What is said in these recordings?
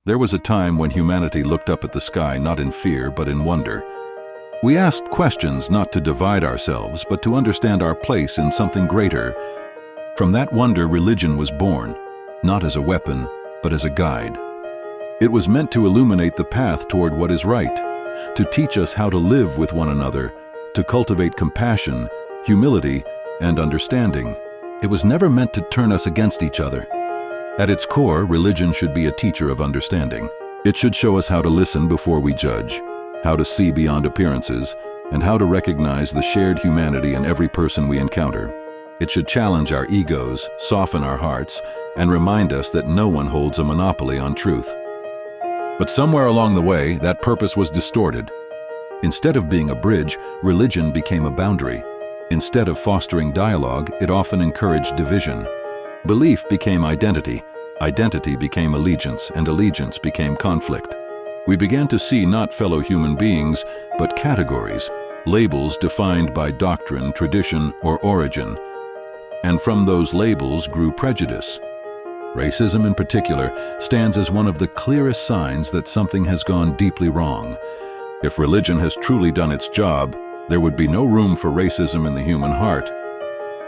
There was a time when humanity looked up at the sky not in fear but in wonder. We asked questions not to divide ourselves but to understand our place in something greater. From that wonder, religion was born, not as a weapon, but as a guide. It was meant to illuminate the path toward what is right, to teach us how to live with one another, to cultivate compassion, humility, and understanding. It was never meant to turn us against each other. At its core, religion should be a teacher of understanding. It should show us how to listen before we judge, how to see beyond appearances, and how to recognize the shared humanity in every person we encounter. It should challenge our egos, soften our hearts, and remind us that no one holds a monopoly on truth. But somewhere along the way, that purpose was distorted. Instead of being a bridge, religion became a boundary. Instead of fostering dialogue, it often encouraged division. Belief became identity, identity became allegiance, and allegiance became conflict. We began to see not fellow human beings, but categories, labels defined by doctrine, tradition, or origin. And from those labels grew prejudice. Racism in particular stands as one of the clearest signs that something has gone deeply wrong. If religion has truly done its job, there would be no room for racism in the human heart.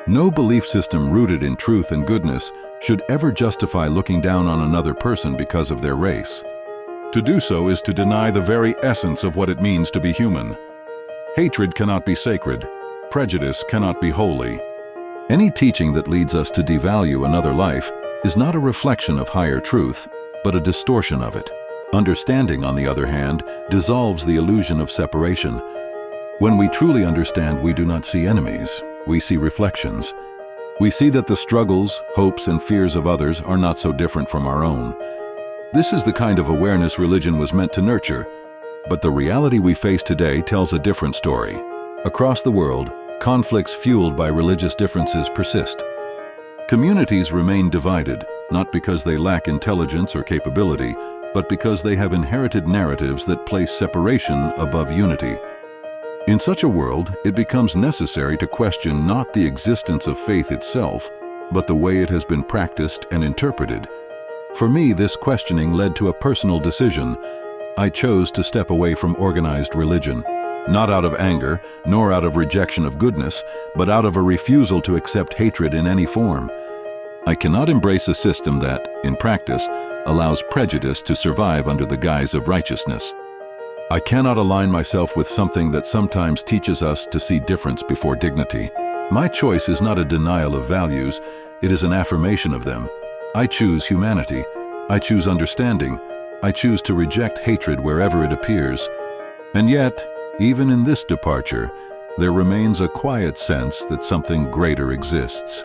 No belief system rooted in truth and goodness should ever justify looking down on another person because of their race. To do so is to deny the very essence of what it means to be human. Hatred cannot be sacred. Prejudice cannot be holy. Any teaching that leads us to devalue another life is not a reflection of higher truth, but a distortion of it. Understanding, on the other hand, dissolves the illusion of separation. When we truly understand, we do not see enemies. We see reflections. We see that the struggles, hopes, and fears of others are not so different from our own. This is the kind of awareness religion was meant to nurture, but the reality we face today tells a different story. Across the world, conflicts fueled by religious differences persist. Communities remain divided, not because they lack intelligence or capability, but because they have inherited narratives that place separation above unity. In such a world, it becomes necessary to question not the existence of faith itself, but the way it has been practiced and interpreted. For me, this questioning led to a personal decision. I chose to step away from organized religion, not out of anger, nor out of rejection of goodness, but out of a refusal to accept hatred in any form. I cannot embrace a system that, in practice, allows prejudice to survive under the guise of righteousness. I cannot align myself with something that sometimes teaches us to see difference before dignity. My choice is not a denial of values, it is an affirmation of them. I choose humanity. I choose understanding. I choose to reject hatred wherever it appears. And yet, even in this departure, there remains a quiet sense that something greater exists,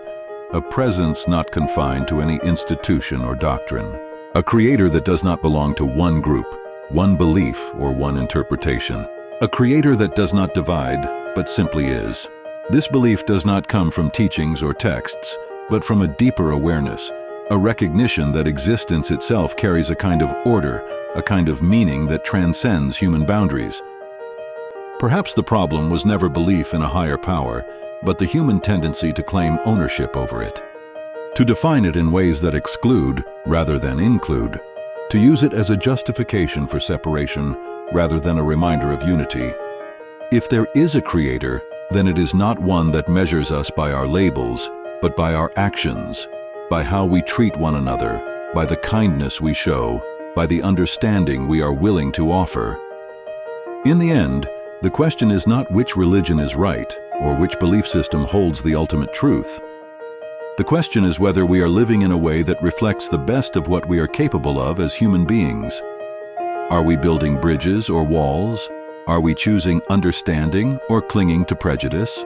a presence not confined to any institution or doctrine, a creator that does not belong to one group, one belief, or one interpretation. A creator that does not divide, but simply is. This belief does not come from teachings or texts, but from a deeper awareness, a recognition that existence itself carries a kind of order, a kind of meaning that transcends human boundaries. Perhaps the problem was never belief in a higher power, but the human tendency to claim ownership over it, to define it in ways that exclude rather than include, to use it as a justification for separation rather than a reminder of unity. If there is a creator, then it is not one that measures us by our labels, but by our actions, by how we treat one another, by the kindness we show, by the understanding we are willing to offer. In the end, the question is not which religion is right or which belief system holds the ultimate truth. The question is whether we are living in a way that reflects the best of what we are capable of as human beings. Are we building bridges or walls? Are we choosing understanding or clinging to prejudice?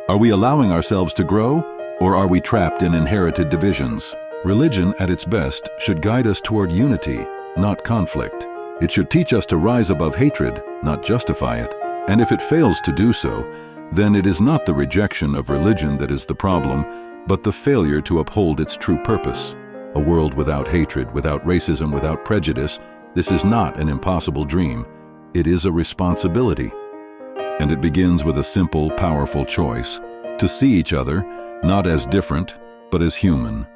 Are we allowing ourselves to grow, or are we trapped in inherited divisions? Religion, at its best, should guide us toward unity, not conflict. It should teach us to rise above hatred, not justify it. And if it fails to do so, then it is not the rejection of religion that is the problem, but the failure to uphold its true purpose. A world without hatred, without racism, without prejudice, this is not an impossible dream. It is a responsibility. And it begins with a simple, powerful choice: to see each other, not as different, but as human.